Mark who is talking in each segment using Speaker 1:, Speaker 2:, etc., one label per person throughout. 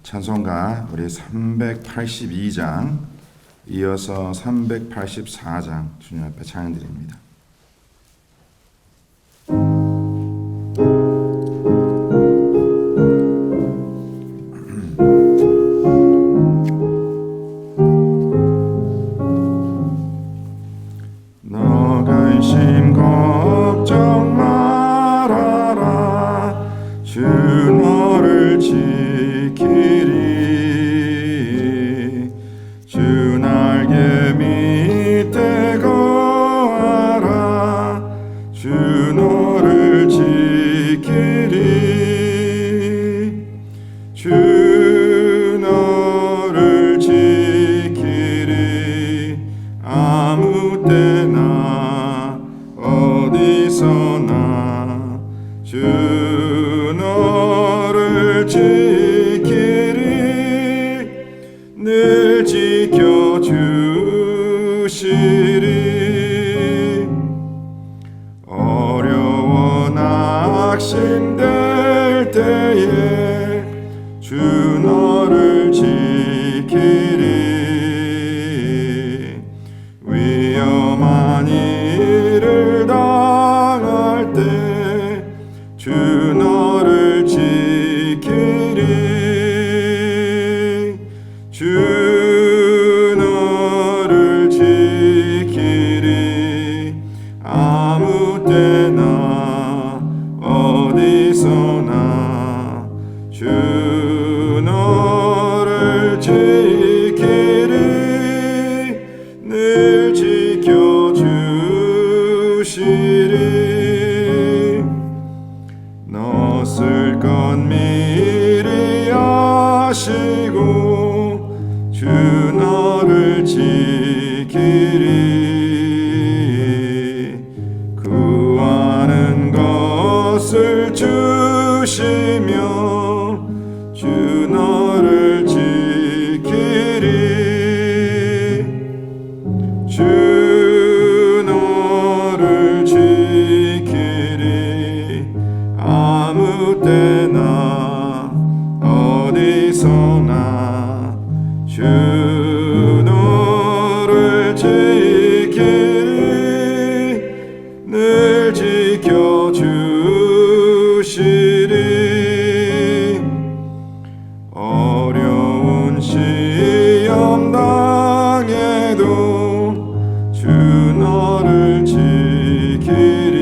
Speaker 1: 찬송가 우리 382장 이어서 384장 주님 앞에 찬양드립니다. 너 근심 걱정 말아라 주 너를 지키리 주 날개 밑에 거하라 주 너를 지키리 주 너를 지키리 아무 때나 어디서나 주 너를 지키리 늘 지켜주시리 어려워 낙심될 때에 주 너를 지키리 위험한 일을 당할 때 주 너를 지키리 주 너를 지키리 아무 때나 어디서나 주 너를 지키리 늘 지켜주시리 너 쓸 것 미리 아시고 주 너를 지키리 구하는 것을 주시며 주 너를 지키리 주 너를 지키리 아무 때나 어디서나 주 너를 지키리 늘 지켜주시리 어려운 시험 당해도 주 너를 지키리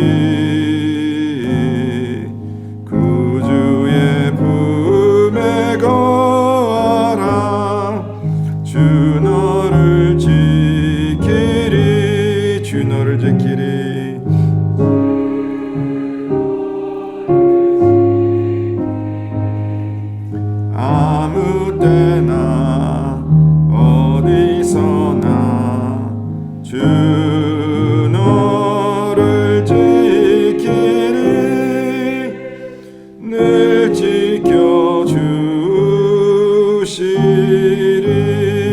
Speaker 1: 구주의 품에 거하라 주 너를 지키리 주 너를 지키리 아무 때나 어디서나 주 너를 지키리 늘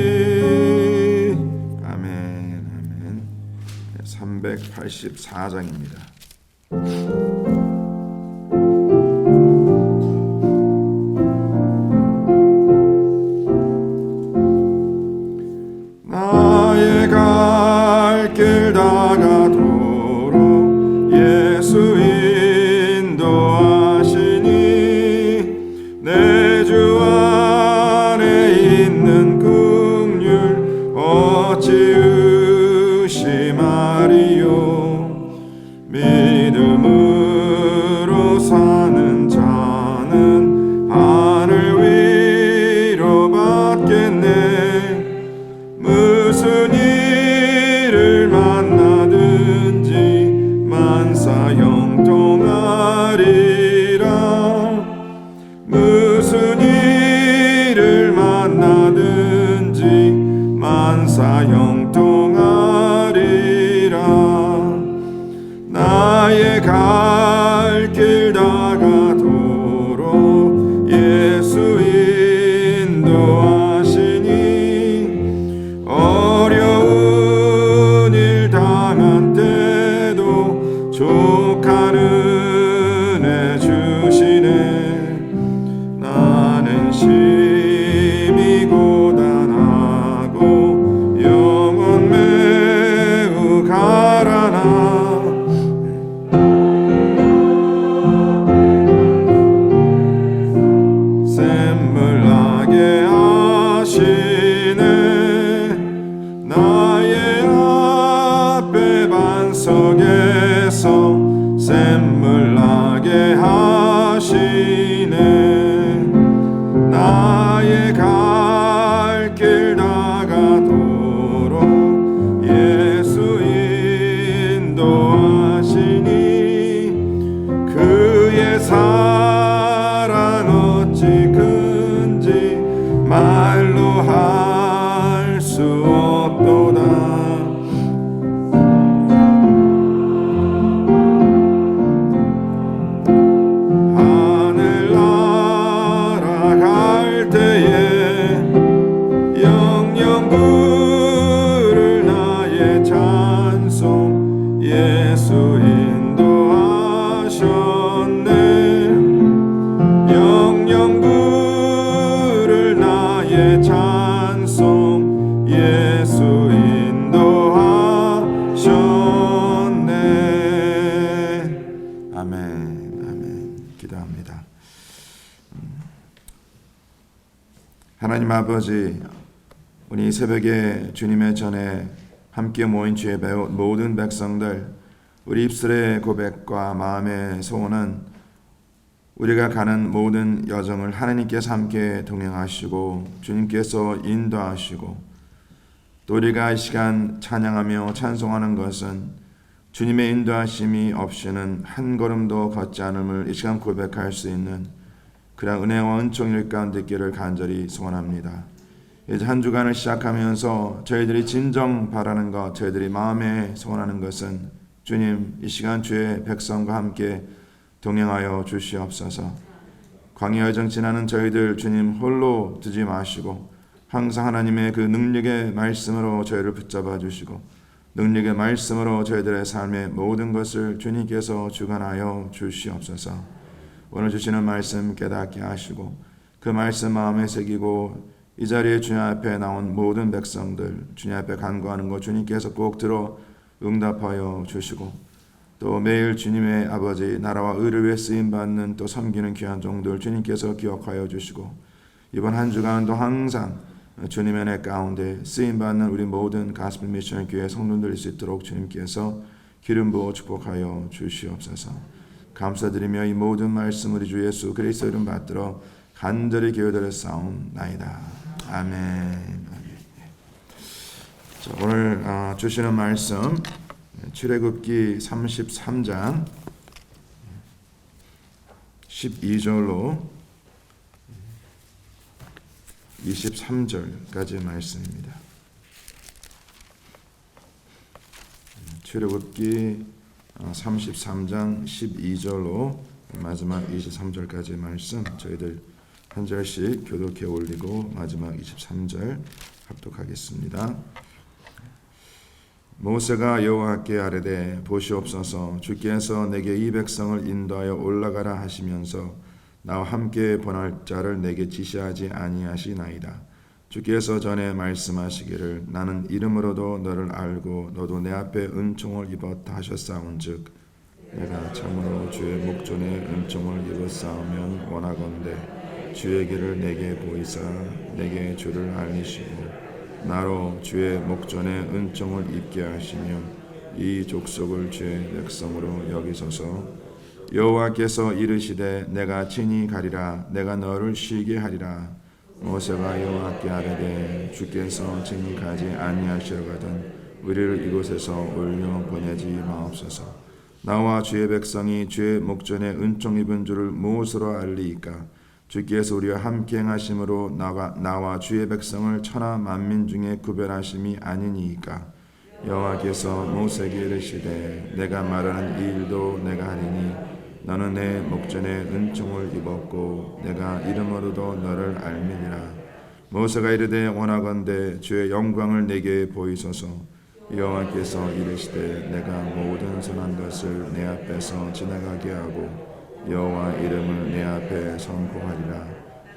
Speaker 1: 지켜주시리 아멘 아멘 384장입니다. 나의 갈 길 다가도록 예수 인도하시니 내 주 안에 있는 긍휼 어찌 의심하리요 나의 앞에 반석에서 샘물 나게 하시네. 나의 갈 길 다가도록 예수 인도하시니 그의 사랑 어찌 큰지 말로 할 수 없도다. 하늘 날아갈 때에 영영 부를 나의 찬송 예수 인도하셨네. 영영 부를 나의 찬송 예수 인도하셨네. 아멘. 아멘. 기도합니다. 하나님 아버지, 우리 새벽에 주님의 전에 함께 모인 주의 모든 백성들, 우리 입술의 고백과 마음의 소원은 우리가 가는 모든 여정을 하나님께서 함께 동행하시고 주님께서 인도하시고, 또 우리가 이 시간 찬양하며 찬송하는 것은 주님의 인도하심이 없이는 한 걸음도 걷지 않음을 이 시간 고백할 수 있는 그런 은혜와 은총일 가운데 있기를 간절히 소원합니다. 이제 한 주간을 시작하면서 저희들이 진정 바라는 것, 저희들이 마음에 소원하는 것은 주님, 이 시간 주의 백성과 함께 동행하여 주시옵소서. 광야 여정 지나는 저희들 주님 홀로 두지 마시고 항상 하나님의 그 능력의 말씀으로 저희를 붙잡아 주시고 능력의 말씀으로 저희들의 삶의 모든 것을 주님께서 주관하여 주시옵소서. 오늘 주시는 말씀 깨닫게 하시고 그 말씀 마음에 새기고 이 자리에 주님 앞에 나온 모든 백성들 주님 앞에 간구하는 것 주님께서 꼭 들어 응답하여 주시고, 또 매일 주님의 아버지 나라와 의를 위해 쓰임받는 또 섬기는 귀한 종들 주님께서 기억하여 주시고, 이번 한 주간도 항상 주님의 은혜 가운데 쓰임받는 우리 모든 가스펠 미션 교회 성도들일 수 있도록 주님께서 기름 부어 축복하여 주시옵소서. 감사드리며 이 모든 말씀 우리 주 예수 그리스도 이름 받들어 간절히 기도드려 싸움나이다. 아멘. 자, 오늘 주시는 말씀 출애굽기 33장 12절로 23절까지 말씀입니다. 출애굽기 33장 12절로 마지막 23절까지 말씀 저희들 한 절씩 교독해 올리고 마지막 23절 합독하겠습니다. 모세가 여호와께 아뢰되 보시옵소서, 주께서 내게 이 백성을 인도하여 올라가라 하시면서 나와 함께 보낼 자를 내게 지시하지 아니하시나이다. 주께서 전에 말씀하시기를 나는 이름으로도 너를 알고 너도 내 앞에 은총을 입었다 하셨사온즉 내가 참으로 주의 목전에 은총을 입었사오면 원하건대 주의 길을 내게 보이사 내게 주를 알리시고 나로 주의 목전에 은총을 입게 하시며 이 족속을 주의 백성으로 여기소서. 여호와께서 이르시되 내가 친히 가리라. 내가 너를 쉬게 하리라. 모세가 여호와께 아뢰되 주께서 친히 가지 아니하시려거든 우리를 이곳에서 올려 보내지 마옵소서. 나와 주의 백성이 주의 목전에 은총 입은 줄을 무엇으로 알리이까? 주께서 우리와 함께 행하심으로 나와 주의 백성을 천하 만민 중에 구별하심이 아니니이까? 여호와께서 모세에게 이르시되 내가 말하는 이 일도 내가 하리니 너는 내 목전에 은총을 입었고 내가 이름으로도 너를 알미니라. 모세가 이르되 원하건대 주의 영광을 내게 보이소서. 여호와께서 이르시되 내가 모든 선한 것을 내 앞에서 지나가게 하고 여호와 이름을 내 앞에 선포하리라.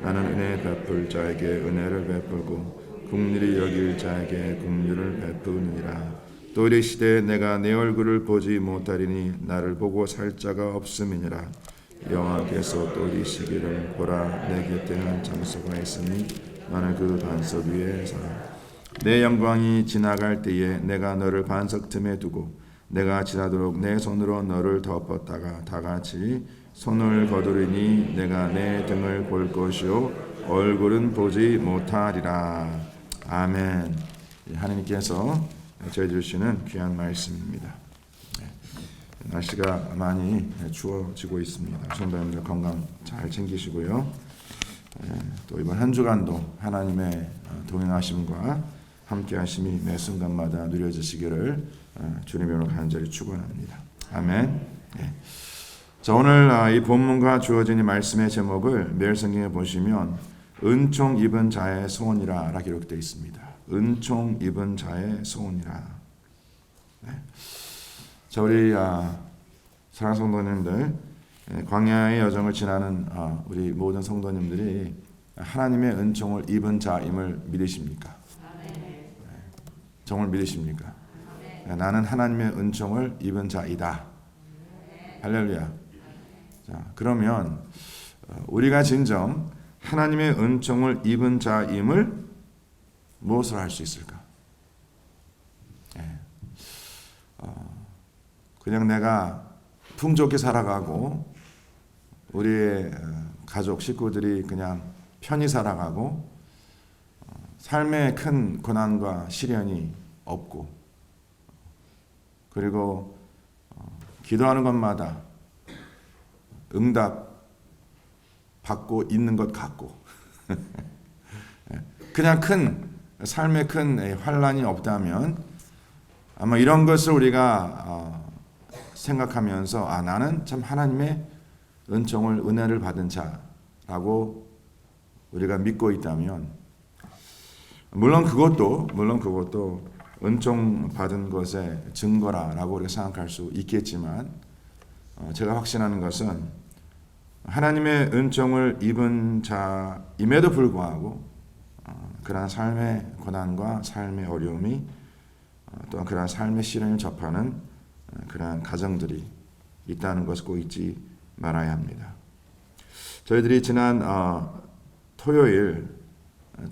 Speaker 1: 나는 은혜 베풀 자에게 은혜를 베풀고 긍휼히 여길 자에게 긍휼을 베푸느니라. 또 이르시되 내가 내 얼굴을 보지 못하리니 나를 보고 살 자가 없음이니라. 여호와께서 또 이르시기를 보라 내 곁에 한 장소가 있으니 너는 그 반석 위에 서라. 내 영광이 지나갈 때에 내가 너를 반석 틈에 두고 내가 지나도록 내 손으로 너를 덮었다가 다 같이 손을 거두리니 내가 내 등을 볼 것이요 얼굴은 보지 못하리라. 아멘. 하나님께서 저희 주시는 귀한 말씀입니다. 날씨가 많이 추워지고 있습니다. 성도님들 건강 잘 챙기시고요. 또 이번 한 주간도 하나님의 동행하심과 함께하심이 매 순간마다 누려지시기를 주님으로 간절히 축원합니다. 아멘. 자, 오늘 이 본문과 주어진 이 말씀의 제목을 매일 성경에 보시면 은총 입은 자의 소원이라 기록되어 있습니다. 은총 입은 자의 소원이라. 자, 우리 사랑하는 성도님들, 광야의 여정을 지나는 우리 모든 성도님들이 하나님의 은총을 입은 자임을 믿으십니까? 정말 믿으십니까? 나는 하나님의 은총을 입은 자이다. 할렐루야. 자, 그러면 우리가 진정 하나님의 은총을 입은 자임을 무엇을 할 수 있을까? 그냥 내가 풍족히 살아가고 우리의 가족 식구들이 그냥 편히 살아가고 삶에 큰 고난과 시련이 없고 그리고 기도하는 것마다 응답 받고 있는 것 같고 그냥 큰 삶에 큰 환란이 없다면 아마 이런 것을 우리가 생각하면서 나는 참 하나님의 은총을 은혜를 받은 자라고 우리가 믿고 있다면 물론 그것도 은총 받은 것의 증거라고 우리가 생각할 수 있겠지만 제가 확신하는 것은 하나님의 은총을 입은 자임에도 불구하고 그러한 삶의 고난과 삶의 어려움이 또한 그러한 삶의 시련을 접하는 그러한 가정들이 있다는 것을 꼭 잊지 말아야 합니다. 저희들이 지난 토요일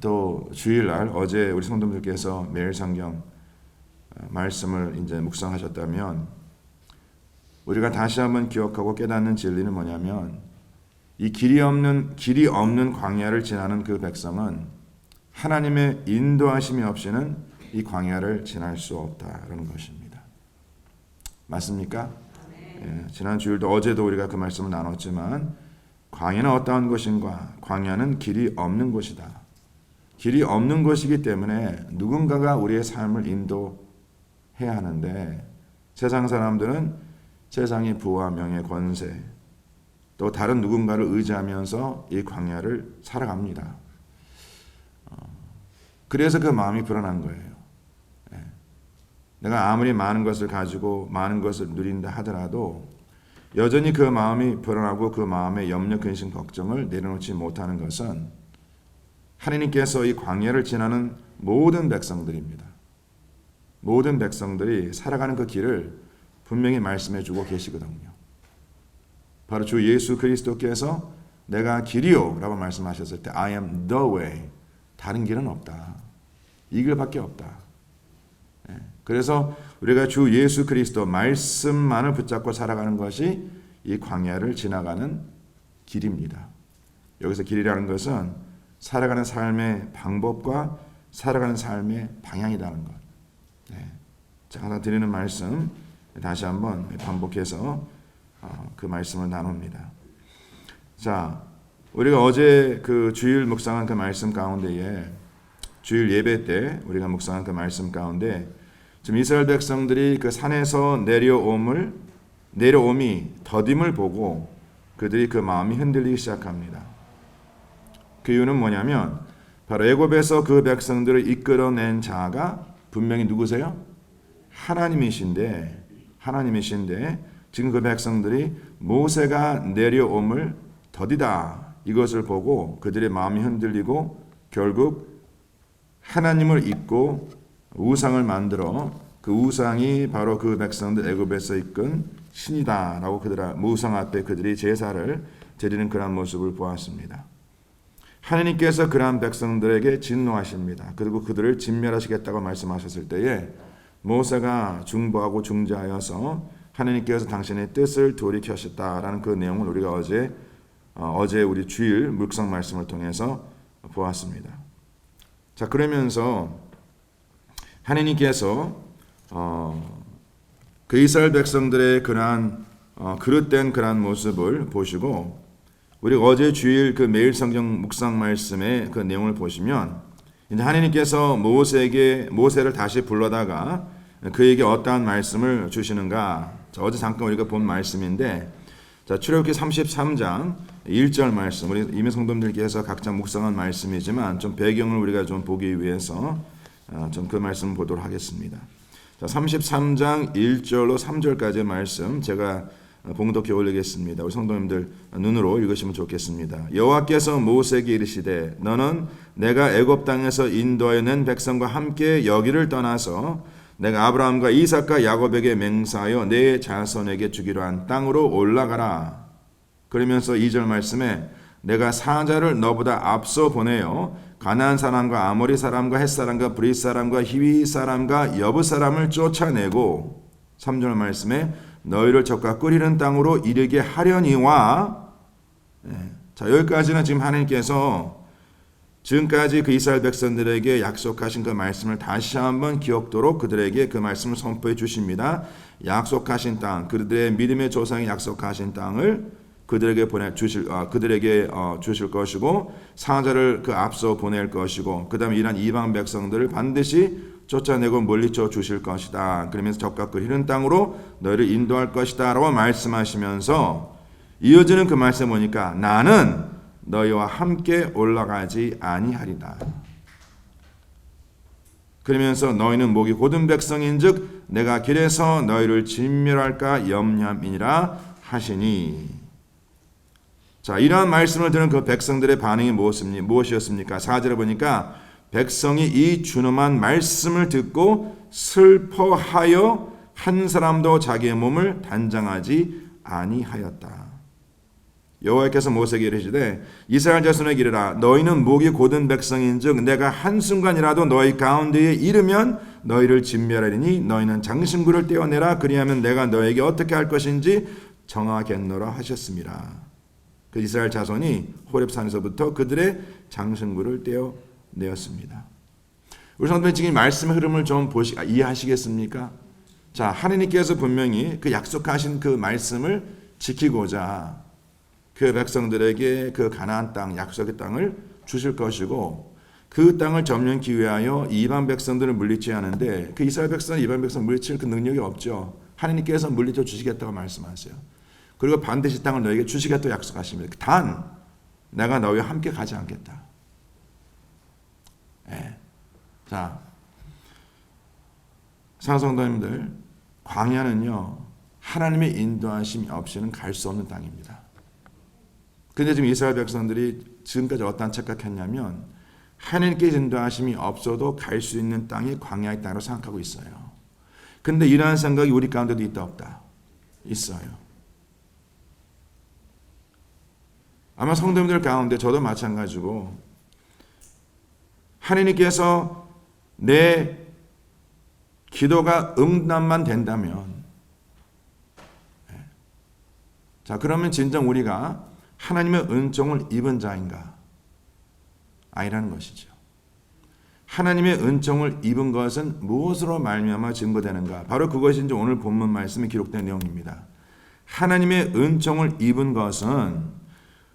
Speaker 1: 또 주일날 어제 우리 성도님들께서 매일 성경 말씀을 이제 묵상하셨다면 우리가 다시 한번 기억하고 깨닫는 진리는 뭐냐면 이 길이 없는 광야를 지나는 그 백성은 하나님의 인도하심이 없이는 이 광야를 지날 수 없다라는 것입니다. 맞습니까? 지난 주일도 어제도 우리가 그 말씀을 나눴지만 광야는 어떠한 곳인가? 광야는 길이 없는 곳이다. 길이 없는 곳이기 때문에 누군가가 우리의 삶을 인도해야 하는데 세상 사람들은 세상의 부와 명예, 권세 또 다른 누군가를 의지하면서 이 광야를 살아갑니다. 그래서 그 마음이 불안한 거예요. 내가 아무리 많은 것을 가지고 많은 것을 누린다 하더라도 여전히 그 마음이 불안하고 그 마음의 염려, 근심, 걱정을 내려놓지 못하는 것은 하나님께서 이 광야를 지나는 모든 백성들입니다. 모든 백성들이 살아가는 그 길을 분명히 말씀해 주고 계시거든요. 바로 주 예수 그리스도께서 내가 길이요 라고 말씀하셨을 때 I am the way. 다른 길은 없다. 이 길밖에 없다. 그래서 우리가 주 예수 그리스도 말씀만을 붙잡고 살아가는 것이 이 광야를 지나가는 길입니다. 여기서 길이라는 것은 살아가는 삶의 방법과 살아가는 삶의 방향이라는 것. 항상 드리는 말씀 다시 한번 반복해서 그 말씀을 나눕니다. 자, 우리가 어제 그 주일 묵상한 그 말씀 가운데에 주일 예배 때 우리가 묵상한 그 말씀 가운데 지금 이스라엘 백성들이 그 산에서 내려옴이 더딤을 보고 그들이 그 마음이 흔들리기 시작합니다. 그 이유는 뭐냐면 바로 애굽에서 그 백성들을 이끌어낸 자가 분명히 누구세요? 하나님이신데 지금 그 백성들이 모세가 내려옴을 더디다 이것을 보고 그들의 마음이 흔들리고 결국 하나님을 잊고 우상을 만들어 그 우상이 바로 그 백성들 애굽에서 이끈 신이다라고 그들 우상 앞에 그들이 제사를 드리는 그런 모습을 보았습니다. 하나님께서 그러한 백성들에게 진노하십니다. 그리고 그들을 진멸하시겠다고 말씀하셨을 때에 모세가 중보하고 중재하여서 하나님께서 당신의 뜻을 돌이켜셨다라는 그 내용을 우리가 어제 우리 주일 묵상 말씀을 통해서 보았습니다. 자, 그러면서 하나님께서 그 이스라엘 백성들의 그러한 그릇된 그러한 모습을 보시고 우리가 어제 주일 그 매일 성경 묵상 말씀의 그 내용을 보시면 이제 하나님께서 모세를 다시 불러다가 그에게 어떠한 말씀을 주시는가? 자, 어제 잠깐 우리가 본 말씀인데, 자, 출애굽기 33장 1절 말씀, 우리 이미 성도님들께서 각자 묵상한 말씀이지만 좀 배경을 우리가 좀 보기 위해서 좀 그 말씀을 보도록 하겠습니다. 자, 33장 1절로 3절까지의 말씀 제가 봉독해 올리겠습니다. 우리 성도님들 눈으로 읽으시면 좋겠습니다. 여호와께서 모세에게 이르시되 너는 내가 애굽 땅에서 인도하여 낸 백성과 함께 여기를 떠나서 내가 아브라함과 이삭과 야곱에게 맹세하여 내 자손에게 주기로 한 땅으로 올라가라. 그러면서 2절 말씀에 내가 사자를 너보다 앞서 보내어 가나안 사람과 아모리 사람과 헷 사람과 브릿 사람과 히위 사람과 여부 사람을 쫓아내고 3절 말씀에 너희를 적과 끓이는 땅으로 이르게 하려니와. 자, 여기까지는 지금 하나님께서 지금까지 그 이스라엘 백성들에게 약속하신 그 말씀을 다시 한번 기억도록 그들에게 그 말씀을 선포해 주십니다. 약속하신 땅, 그들의 믿음의 조상이 약속하신 땅을 그들에게 주실 것이고 사자를 그 앞서 보낼 것이고 그다음에 이런 이방 백성들을 반드시 쫓아내고 물리쳐 주실 것이다. 그러면서 적과 끓이는 땅으로 너희를 인도할 것이다 라고 말씀하시면서 이어지는 그 말씀 보니까 나는 너희와 함께 올라가지 아니하리다. 그러면서 너희는 목이 곧은 백성인즉 내가 길에서 너희를 진멸할까 염려함이니라 하시니. 자, 이러한 말씀을 들은 그 백성들의 반응이 무엇이었습니까? 4절에 보니까 백성이 이 준엄한 말씀을 듣고 슬퍼하여 한 사람도 자기의 몸을 단장하지 아니하였다. 여호와께서 모세에게 이르시되 이스라엘 자손에게 이르라 너희는 목이 곧은 백성인즉 내가 한순간이라도 너희 가운데에 이르면 너희를 진멸하리니 너희는 장신구를 떼어내라 그리하면 내가 너에게 어떻게 할 것인지 정하겠노라 하셨습니다. 그 이스라엘 자손이 호렙산에서부터 그들의 장신구를 떼어내었습니다. 우리 성도님 지금 말씀의 흐름을 좀 이해하시겠습니까? 자, 하나님께서 분명히 그 약속하신 그 말씀을 지키고자 그 백성들에게 그 가나안 땅, 약속의 땅을 주실 것이고 그 땅을 점령하기 위하여 이방 백성들을 물리쳐야 하는데 그 이스라엘 백성은 이방 백성을 물리칠 그 능력이 없죠. 하나님께서 물리쳐 주시겠다고 말씀하세요. 그리고 반드시 땅을 너에게 주시겠다고 약속하십니다. 단 내가 너희와 함께 가지 않겠다. 자, 사랑성도님들, 광야는요 하나님의 인도하심이 없이는 갈 수 없는 땅입니다. 그런데 지금 이스라엘 백성들이 지금까지 어떤 착각했냐면 하나님께 인도하심이 없어도 갈 수 있는 땅이 광야의 땅으로 생각하고 있어요. 그런데 이러한 생각이 우리 가운데도 있다 없다? 있어요. 아마 성도님들 가운데 저도 마찬가지고 하나님께서 내 기도가 응답만 된다면 자, 그러면 진정 우리가 하나님의 은총을 입은 자인가? 아니라는 것이죠. 하나님의 은총을 입은 것은 무엇으로 말미암아 증거되는가? 바로 그것이 이제 오늘 본문 말씀에 기록된 내용입니다. 하나님의 은총을 입은 것은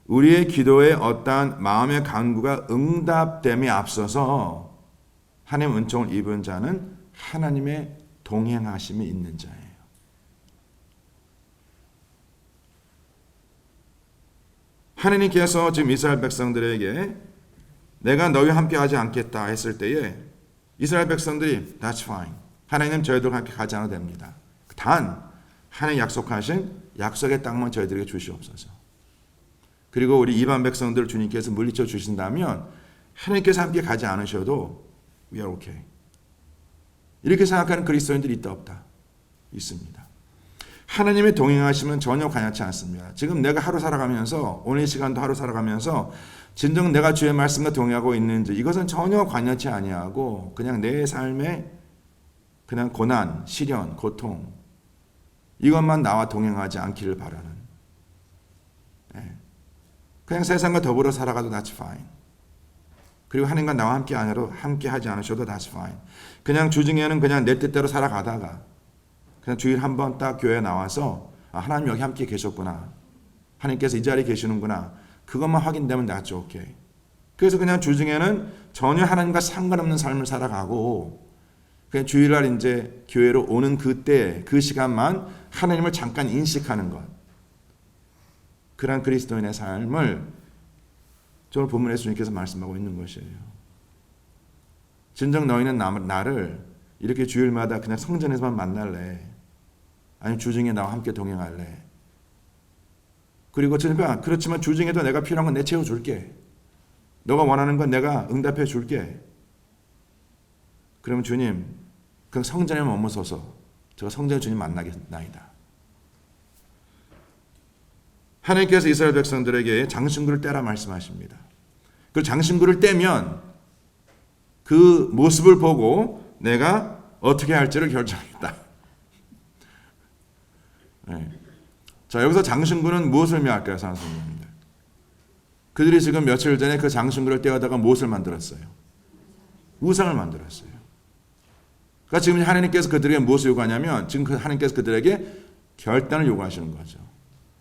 Speaker 1: 우리의 기도에 어떠한 마음의 간구가 응답됨에 앞서서 하나님의 은총을 입은 자는 하나님의 동행하심이 있는 자예요. 하나님께서 지금 이스라엘 백성들에게 내가 너희와 함께 하지 않겠다 했을 때에 이스라엘 백성들이 That's fine. 하나님 저희들과 함께 가지 않아도 됩니다. 단 하나님 약속하신 약속의 땅만 저희들에게 주시옵소서. 그리고 우리 이방 백성들 주님께서 물리쳐 주신다면 하나님께서 함께 가지 않으셔도 we are okay. 이렇게 생각하는 그리스도인들이 있다 없다? 있습니다. 하나님의 동행하시면 전혀 관여치 않습니다. 지금 내가 하루 살아가면서 오늘 이 시간도 하루 살아가면서 진정 내가 주의 말씀과 동행하고 있는지 이것은 전혀 관여치 아니하고 그냥 내 삶에 그냥 고난, 시련, 고통 이것만 나와 동행하지 않기를 바라는 그냥 세상과 더불어 살아가도 that's fine. 그리고 하나님과 나와 함께 하지 않으셔도 that's fine. 그냥 주중에는 그냥 내 뜻대로 살아가다가 그냥 주일 한번 딱 교회에 나와서 하나님 여기 함께 계셨구나. 하나님께서 이 자리에 계시는구나. 그것만 확인되면 that's okay. 그래서 그냥 주중에는 전혀 하나님과 상관없는 삶을 살아가고 그냥 주일날 이제 교회로 오는 그때 그 시간만 하나님을 잠깐 인식하는 것. 그런 그리스도인의 삶을 오늘 본문에 주님께서 말씀하고 있는 것이에요. 진정 너희는 나를 이렇게 주일마다 그냥 성전에서만 만날래? 아니면 주중에 나와 함께 동행할래? 그리고 주님아 그렇지만 주중에도 내가 필요한 건 내가 채워줄게. 너가 원하는 건 내가 응답해 줄게. 그러면 주님 그냥 성전에 머무서서 제가 성전에 주님 만나겠나이다. 하나님께서 이스라엘 백성들에게 장신구를 떼라 말씀하십니다. 그 장신구를 떼면 그 모습을 보고 내가 어떻게 할지를 결정하겠다. 네. 자, 여기서 장신구는 무엇을 의미할까요, 선생님들? 그들이 지금 며칠 전에 그 장신구를 떼어다가 무엇을 만들었어요? 우상을 만들었어요. 그러니까 지금 하나님께서 그들에게 무엇을 요구하냐면 지금 하나님께서 그들에게 결단을 요구하시는 거죠.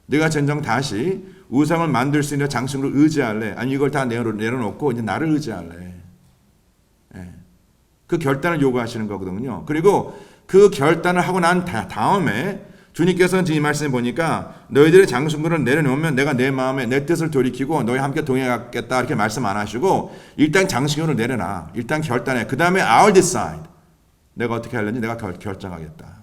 Speaker 1: 네가 진정 다시 우상을 만들 수 있는 장신구를 의지할래? 아니 이걸 다 내려놓고 이제 나를 의지할래? 예. 그 결단을 요구하시는 거거든요. 그리고 그 결단을 하고 난 다음에 주님께서는 이 말씀에 보니까 너희들의 장신구를 내려놓으면 내가 내 마음에 내 뜻을 돌이키고 너희 함께 동행하겠다 이렇게 말씀 안 하시고 일단 장신구를 내려놔. 일단 결단해. 그 다음에 I'll decide. 내가 어떻게 하려는지 내가 결정하겠다.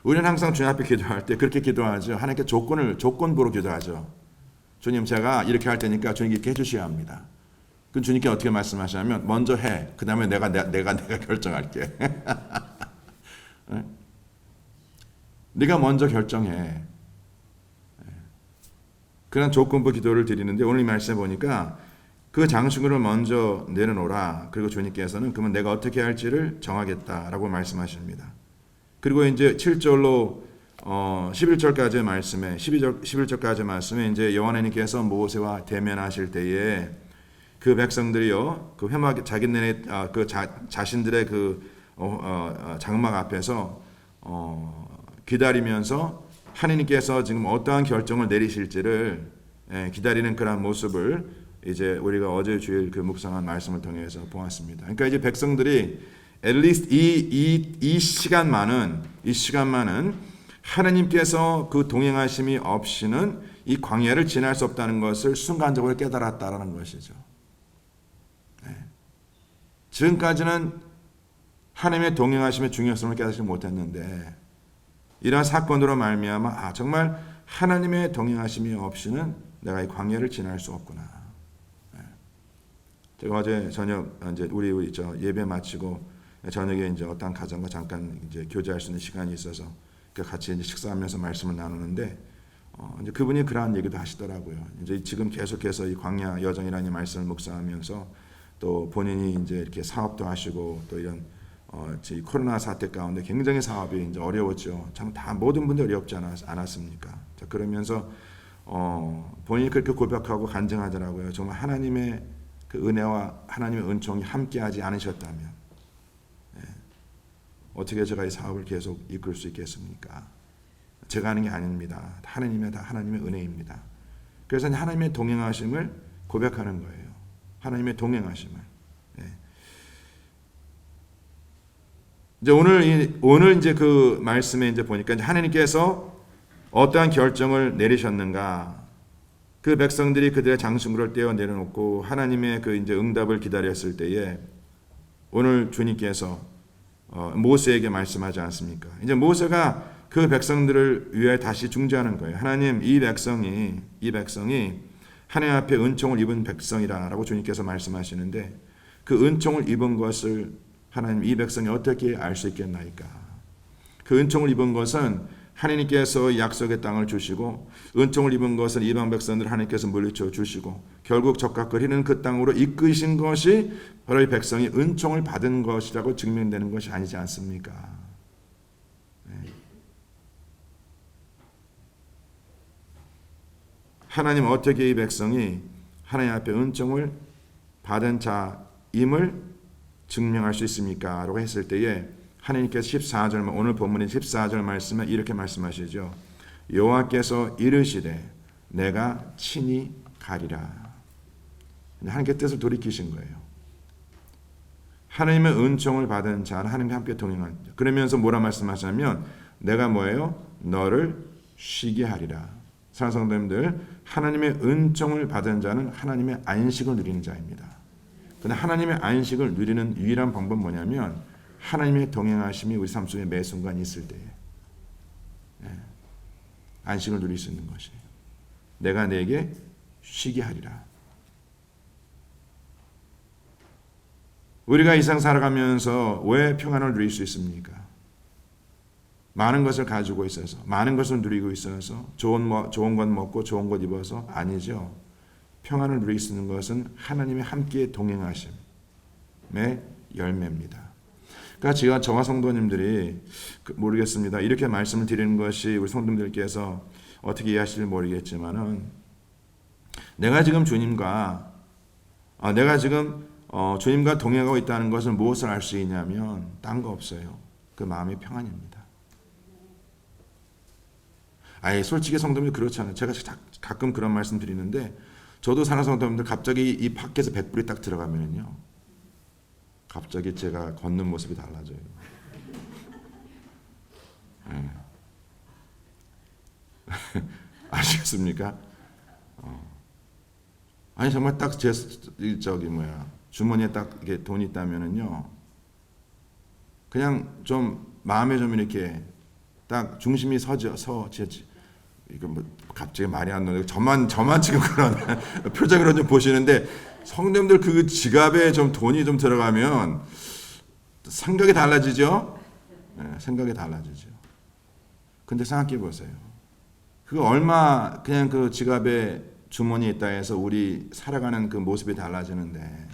Speaker 1: 우리는 항상 주님 앞에 기도할 때 그렇게 기도하죠. 하나님께 조건부로 기도하죠. 주님 제가 이렇게 할 테니까 주님 이렇게 해주셔야 합니다. 그럼 주님께 어떻게 말씀하시냐면 먼저 해. 그 다음에 내가 결정할게. 네가 먼저 결정해. 그런 조건부 기도를 드리는데 오늘 이 말씀에 보니까 그 장신구를 먼저 내려놓으라. 그리고 주님께서는 그러면 내가 어떻게 할지를 정하겠다라고 말씀하십니다. 그리고 이제 7절로 11절까지의 말씀에 11절까지의 말씀에 이제 여호와 하나님께서 모세와 대면하실 때에 그 백성들이요 그 회막 자기네 자신들의 그 장막 앞에서 기다리면서 하나님께서 지금 어떠한 결정을 내리실지를 기다리는 그런 모습을 이제 우리가 어제 주일 그 묵상한 말씀을 통해서 보았습니다. 그러니까 이제 백성들이 at least 이 시간만은 하나님께서 그 동행하심이 없이는 이 광야를 지날 수 없다는 것을 순간적으로 깨달았다라는 것이죠. 네. 지금까지는 하나님의 동행하심의 중요성을 깨닫지 못했는데 이러한 사건으로 말미암아 정말 하나님의 동행하심이 없이는 내가 이 광야를 지날 수 없구나. 네. 제가 어제 저녁 이제 우리 예배 마치고 저녁에 이제 어떤 가정과 잠깐 이제 교제할 수 있는 시간이 있어서 같이 이제 식사하면서 말씀을 나누는데 이제 그분이 그러한 얘기도 하시더라고요. 이제 지금 계속해서 이 광야 여정이라는 말씀을 묵상하면서 또 본인이 이제 이렇게 사업도 하시고 또 이런 이 코로나 사태 가운데 굉장히 사업이 이제 어려웠죠. 참 다 모든 분들이 어렵지 않았습니까? 자, 그러면서 본인이 그렇게 고백하고 간증하더라고요. 정말 하나님의 그 은혜와 하나님의 은총이 함께하지 않으셨다면 어떻게 제가 이 사업을 계속 이끌 수 있겠습니까? 제가 하는 게 아닙니다. 다 하나님의 은혜입니다. 그래서 하나님의 동행하심을 고백하는 거예요. 하나님의 동행하심을. 네. 이제 오늘 이제 그 말씀에 이제 보니까 이제 하나님께서 어떠한 결정을 내리셨는가? 그 백성들이 그들의 장신구를 떼어 내려놓고 하나님의 그 이제 응답을 기다렸을 때에 오늘 주님께서 모세에게 말씀하지 않습니까? 이제 모세가 그 백성들을 위해 다시 중재하는 거예요. 하나님 이 백성이 하나님 앞에 은총을 입은 백성이라고 주님께서 말씀하시는데 그 은총을 입은 것을 하나님 이 백성이 어떻게 알 수 있겠나이까? 그 은총을 입은 것은 하나님께서 약속의 땅을 주시고 은총을 입은 것은 이방 백성들 하나님께서 물리쳐 주시고 결국 적과 거리는 그 땅으로 이끄신 것이 바로 이 백성이 은총을 받은 것이라고 증명되는 것이 아니지 않습니까? 하나님 어떻게 이 백성이 하나님 앞에 은총을 받은 자임을 증명할 수 있습니까? 라고 했을 때에 하나님께서 14절, 오늘 본문의 14절 말씀에 이렇게 말씀하시죠. 여호와께서 이르시되 내가 친히 가리라. 하나님께 뜻을 돌이키신 거예요. 하나님의 은총을 받은 자는 하나님과 함께 동행하는 자. 그러면서 뭐라 말씀하시냐면 내가 뭐예요? 너를 쉬게 하리라. 사랑하는 성도님들, 하나님의 은총을 받은 자는 하나님의 안식을 누리는 자입니다. 그런데 하나님의 안식을 누리는 유일한 방법은 뭐냐면 하나님의 동행하심이 우리 삶 속에 매 순간 있을 때에 안식을 누릴 수 있는 것이에요. 내가 내게 쉬게 하리라. 우리가 이 세상 살아가면서 왜 평안을 누릴 수 있습니까? 많은 것을 가지고 있어서, 많은 것을 누리고 있어서, 좋은 것 먹고 좋은 것 입어서 아니죠. 평안을 누릴 수 있는 것은 하나님의 함께 동행하심의 열매입니다. 그러니까 제가 저와 성도님들이 모르겠습니다. 이렇게 말씀을 드리는 것이 우리 성도님들께서 어떻게 이해하실지 모르겠지만은 내가 지금 주님과 동행하고 있다는 것을 무엇을 알 수 있냐면 딴 거 없어요. 그 마음의 평안입니다. 솔직히 성도님들 그렇잖아요. 제가 가끔 그런 말씀 드리는데 저도 사는 성도님들 갑자기 이 밖에서 100불이 딱 들어가면요. 갑자기 제가 걷는 모습이 달라져요. 아시겠습니까? 정말 딱 주머니에 딱 이렇게 돈이 있다면은요, 그냥 좀 마음에 좀 이렇게 딱 중심이 이거 뭐 갑자기 말이 안 나오네. 저만 지금 그런 표정으로 좀 보시는데 성도님들 그 지갑에 좀 돈이 좀 들어가면 생각이 달라지죠. 생각이 달라지죠. 근데 생각해 보세요. 그거 얼마 그냥 그 지갑에 주머니에 있다 해서 우리 살아가는 그 모습이 달라지는데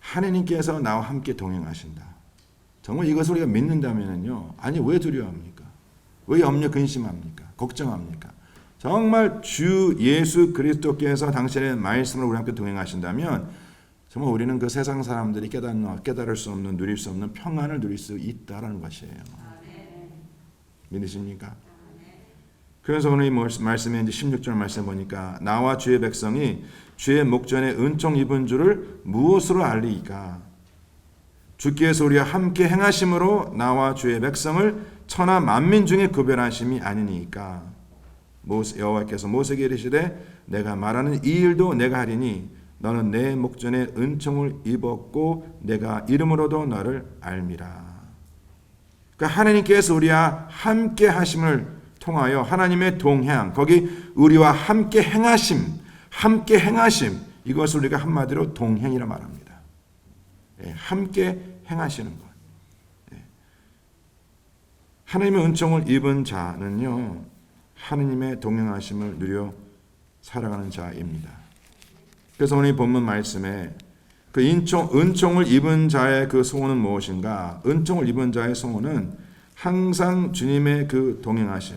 Speaker 1: 하나님께서 나와 함께 동행하신다. 정말 이것을 우리가 믿는다면요. 아니 왜 두려워합니까? 왜 염려 근심합니까? 걱정합니까? 정말 주 예수 그리스도께서 당신의 말씀을 우리 함께 동행하신다면 정말 우리는 그 세상 사람들이 깨달을 수 없는, 누릴 수 없는 평안을 누릴 수 있다라는 것이에요. 믿으십니까? 그래서 오늘 이 말씀에 이제 16절 말씀 보니까 나와 주의 백성이 주의 목전에 은총 입은 줄을 무엇으로 알리이까? 주께서 우리와 함께 행하심으로 나와 주의 백성을 천하 만민 중에 구별하심이 아니니까. 여호와께서 모세에게 이르시되 내가 말하는 이 일도 내가 하리니 너는 내 목전에 은총을 입었고 내가 이름으로도 너를 알미라. 그러니까 하나님께서 우리와 함께 하심을 통하여 하나님의 동행, 거기 우리와 함께 행하심, 이것을 우리가 한마디로 동행이라 말합니다. 함께 행하시는 것. 하나님의 은총을 입은 자는요, 하나님의 동행하심을 누려 살아가는 자입니다. 그래서 오늘 본문 말씀에 그 은총을 입은 자의 그 소원은 무엇인가? 은총을 입은 자의 소원은 항상 주님의 그 동행하심.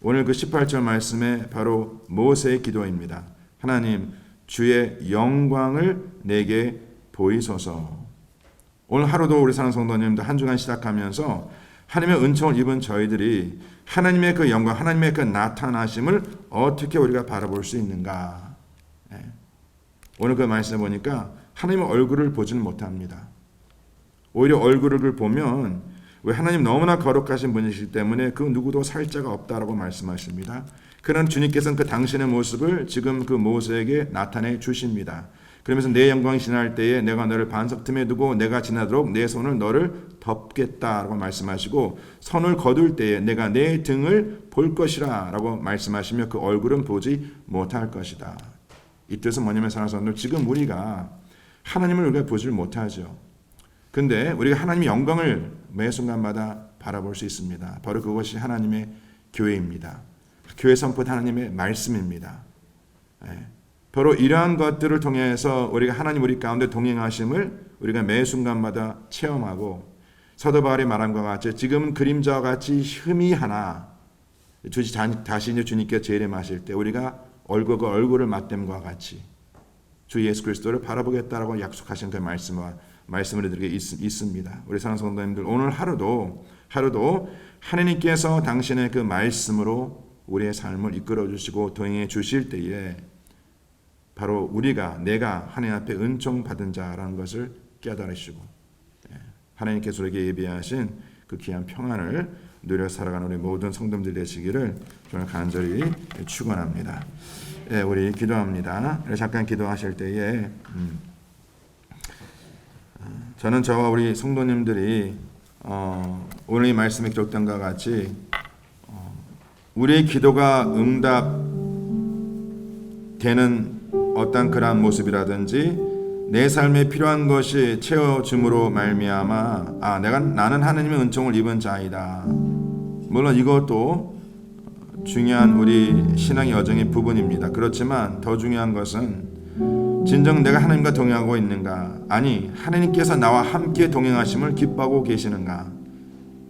Speaker 1: 오늘 그 18절 말씀에 바로 모세의 기도입니다. 하나님, 주의 영광을 내게 보이소서. 오늘 하루도 우리 사는 성도님들 한 주간 시작하면서 하나님의 은총을 입은 저희들이 하나님의 그 영광, 하나님의 그 나타나심을 어떻게 우리가 바라볼 수 있는가? 오늘 그 말씀에 보니까 하나님의 얼굴을 보지는 못합니다. 오히려 얼굴을 보면 왜 하나님 너무나 거룩하신 분이시기 때문에 그 누구도 살자가 없다라고 말씀하십니다. 그런 주님께서는 그 당신의 모습을 지금 그 모세에게 나타내 주십니다. 그러면서 내 영광이 지날 때에 내가 너를 반석 틈에 두고 내가 지나도록 내 손을 너를 덮겠다라고 말씀하시고 손을 거둘 때에 내가 내 등을 볼 것이라 라고 말씀하시며 그 얼굴은 보지 못할 것이다. 이 뜻은 뭐냐면 사랑하는 사람들, 지금 우리가 하나님을 우리가 보지 못하죠. 근데 우리가 하나님의 영광을 매 순간마다 바라볼 수 있습니다. 바로 그것이 하나님의 교회입니다. 교회 선포 하나님의 말씀입니다. 바로 이러한 것들을 통해서 우리가 하나님 우리 가운데 동행하심을 우리가 매 순간마다 체험하고, 사도 바울이 말한 것과 같이 지금은 그림자와 같이 희미하나 다시 이제 주님께 재림하실 때 우리가 얼굴과 얼굴을 맞댐과 같이 주 예수 그리스도를 바라보겠다라고 약속하신 그 말씀을 드리게 있습니다. 우리 사랑하는 성도님들, 오늘 하루도 하나님께서 당신의 그 말씀으로 우리의 삶을 이끌어 주시고 동행해 주실 때에 바로 내가 하나님 앞에 은총 받은 자라는 것을 깨달으시고 하나님께서 우리에게 예비하신 그 귀한 평안을 누려 살아가는 우리 모든 성도들 되시기를 저는 간절히 축원합니다. 우리 기도합니다. 잠깐 기도하실 때에 저는 저와 우리 성도님들이 오늘 이 말씀에 기록된 것과 같이 우리의 기도가 응답되는 어떤 그러한 모습이라든지 내 삶에 필요한 것이 채워줌으로 말미암아 나는 하나님의 은총을 입은 자이다. 물론 이것도 중요한 우리 신앙의 여정의 부분입니다. 그렇지만 더 중요한 것은 진정 내가 하나님과 동행하고 있는가, 아니 하나님께서 나와 함께 동행하심을 기뻐하고 계시는가,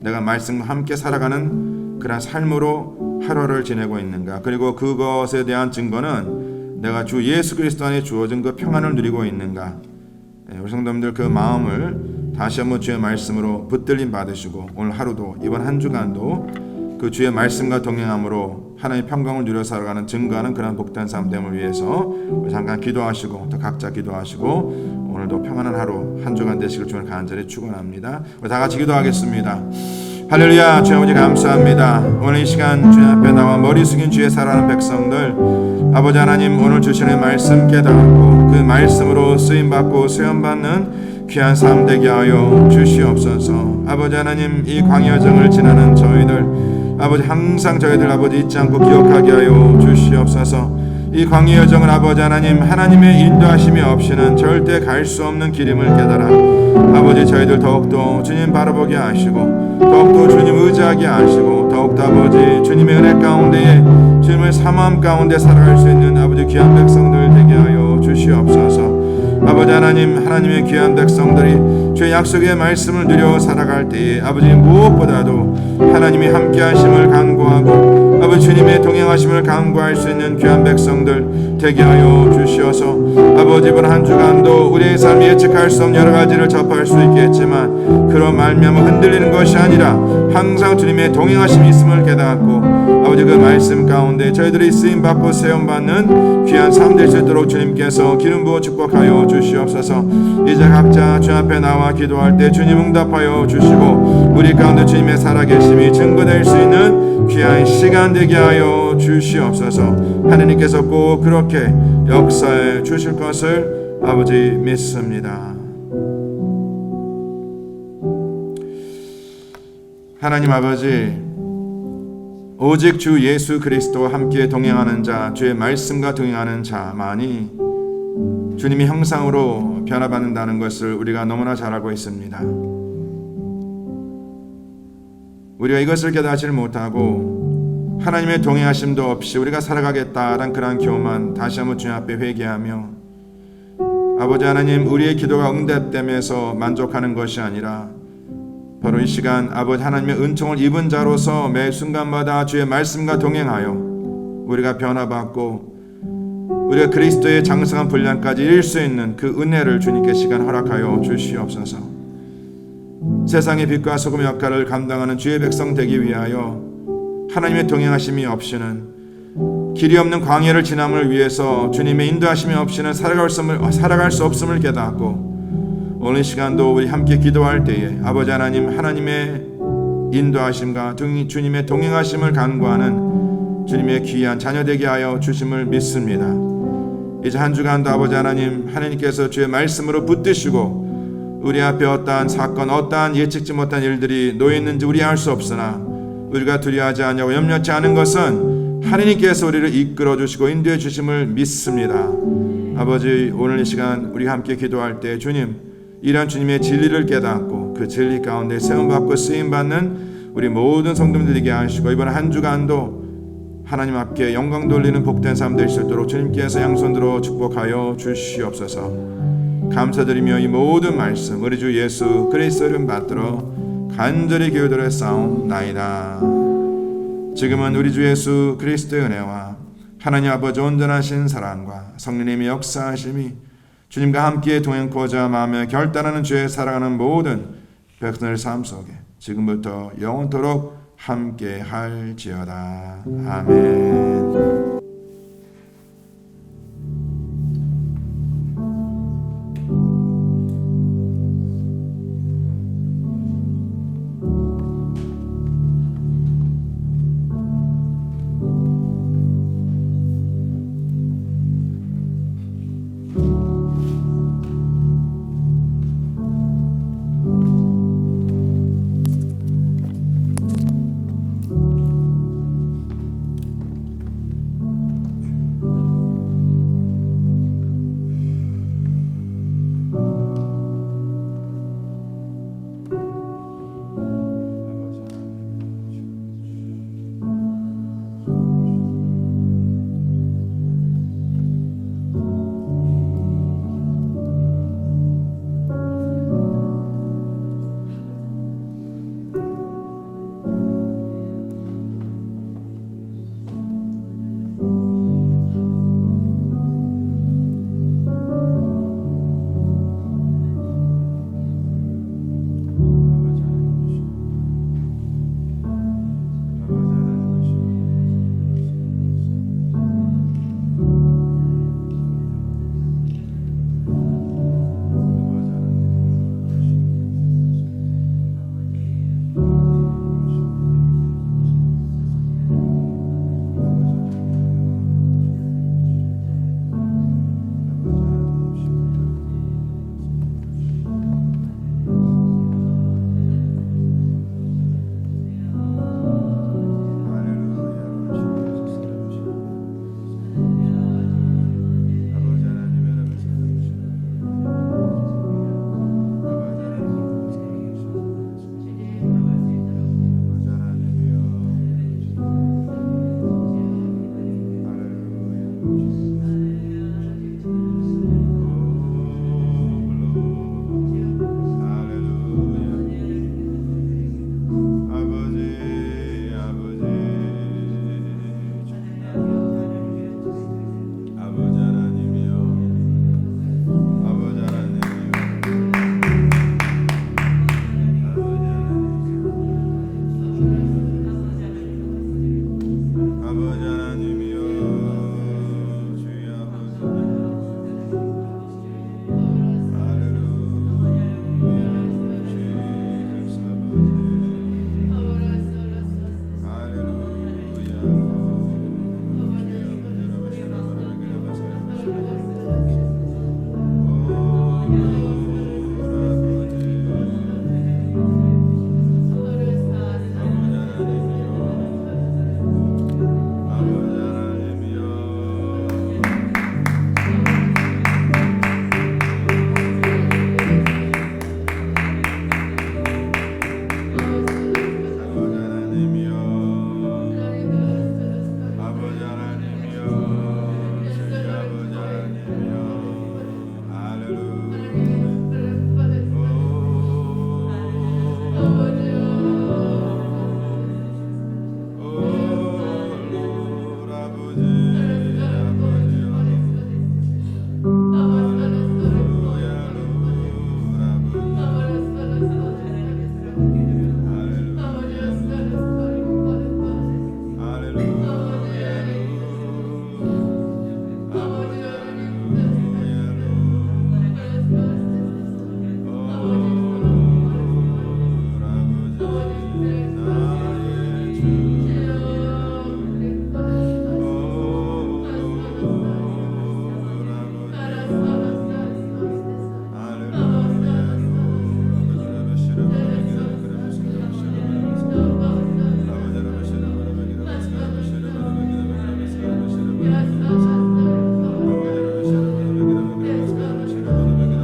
Speaker 1: 내가 말씀과 함께 살아가는 그런 삶으로 하루를 지내고 있는가, 그리고 그것에 대한 증거는 내가 주 예수 그리스도 안에 주어진 그 평안을 누리고 있는가. 우리 성도님들 그 마음을 다시 한번 주의 말씀으로 붙들림 받으시고 오늘 하루도 이번 한 주간도 그 주의 말씀과 동행함으로 하나님의 평강을 누려 살아가는 증거하는 그런 복된 삶 됨을 위해서 잠깐 기도하시고 또 각자 기도하시고 오늘도 평안한 하루 한 주간 되시길 주님 간절히 축원합니다. 우리 다 같이 기도하겠습니다. 할렐루야. 주님 아버지 감사합니다. 오늘 이 시간 주님 앞에 나와 머리 숙인 주의 사랑하는 백성들, 아버지 하나님 오늘 주시는 말씀 깨닫고 그 말씀으로 쓰임받고 수염받는 귀한 삶 되게 하여 주시옵소서. 아버지 하나님 이 광야정을 지나는 저희들 아버지 항상 저희들 아버지 잊지 않고 기억하게 하여 주시옵소서. 이 광야 여정은 아버지 하나님 하나님의 인도하심이 없이는 절대 갈 수 없는 길임을 깨달아 아버지 저희들 더욱더 주님 바라보게 하시고 더욱더 주님 의지하게 하시고 더욱더 아버지 주님의 은혜 가운데에 주님의 사모함 가운데 살아갈 수 있는 아버지 귀한 백성들 되게 하여 주시옵소서. 아버지 하나님 하나님의 귀한 백성들이 주의 약속의 말씀을 누려 살아갈 때에 아버지 무엇보다도 하나님이 함께 하심을 간구하고 아버지 주님의 동행하심을 간구할 수 있는 귀한 백성들 되게 하여 주시어서 아버지 이번 한 주간도 우리의 삶이 예측할 수 없는 여러 가지를 접할 수 있겠지만 그런 말미암아 흔들리는 것이 아니라 항상 주님의 동행하심이 있음을 깨닫고 아버지 그 말씀 가운데 저희들이 쓰임받고 세움받는 귀한 삶 될 수 있도록 주님께서 기름 부어 축복하여 주시옵소서. 이제 각자 주 앞에 나와 기도할 때 주님 응답하여 주시고 우리 가운데 주님의 살아계심이 증거될 수 있는 귀한 시간 되게 하여 주시옵소서. 하나님께서 꼭 그렇게 역사해 주실 것을 아버지 믿습니다. 하나님 아버지, 오직 주 예수 그리스도와 함께 동행하는 자, 주의 말씀과 동행하는 자만이 주님의 형상으로 변화받는다는 것을 우리가 너무나 잘 알고 있습니다. 우리가 이것을 깨닫지를 못하고 하나님의 동행하심도 없이 우리가 살아가겠다라는 그런 교만 다시 한번 주님 앞에 회개하며 아버지 하나님 우리의 기도가 응답됨에서 만족하는 것이 아니라 바로 이 시간 아버지 하나님의 은총을 입은 자로서 매 순간마다 주의 말씀과 동행하여 우리가 변화받고 우리가 그리스도의 장성한 분량까지 이룰 수 있는 그 은혜를 주님께 시간 허락하여 주시옵소서. 세상의 빛과 소금의 역할을 감당하는 주의 백성 되기 위하여 하나님의 동행하심이 없이는 길이 없는 광야를 지남을 위해서 주님의 인도하심이 없이는 살아갈 수 없음을 깨닫고 오늘 이 시간도 우리 함께 기도할 때에 아버지 하나님 하나님의 인도하심과 주님의 동행하심을 간구하는 주님의 귀한 자녀 되게 하여 주심을 믿습니다. 이제 한 주간도 아버지 하나님 하나님께서 주의 말씀으로 붙드시고 우리 앞에 어떠한 사건 어떠한 예측지 못한 일들이 놓여있는지 우리 알 수 없으나 우리가 두려워하지 않냐고 염려치 않은 것은 하나님께서 우리를 이끌어 주시고 인도해 주심을 믿습니다. 아버지 오늘 이 시간 우리가 함께 기도할 때 주님 이러한 주님의 진리를 깨닫고 그 진리 가운데 세움받고 쓰임받는 우리 모든 성도님들 되게 하시고 이번 한 주간도 하나님 앞에 영광 돌리는 복된 삶 될 수 있도록 주님께서 양손들어 축복하여 주시옵소서. 감사드리며 이 모든 말씀 우리 주 예수 그리스도 이름 받들어 간절히 기도드려 싸움나이다. 지금은 우리 주 예수 그리스도의 은혜와 하나님 아버지 온전하신 사랑과 성령님의 역사하심이 주님과 함께 동행코자 마음에 결단하는 주에 살아가는 모든 백성의 삶 속에 지금부터 영원토록 함께 할지어다. 아멘.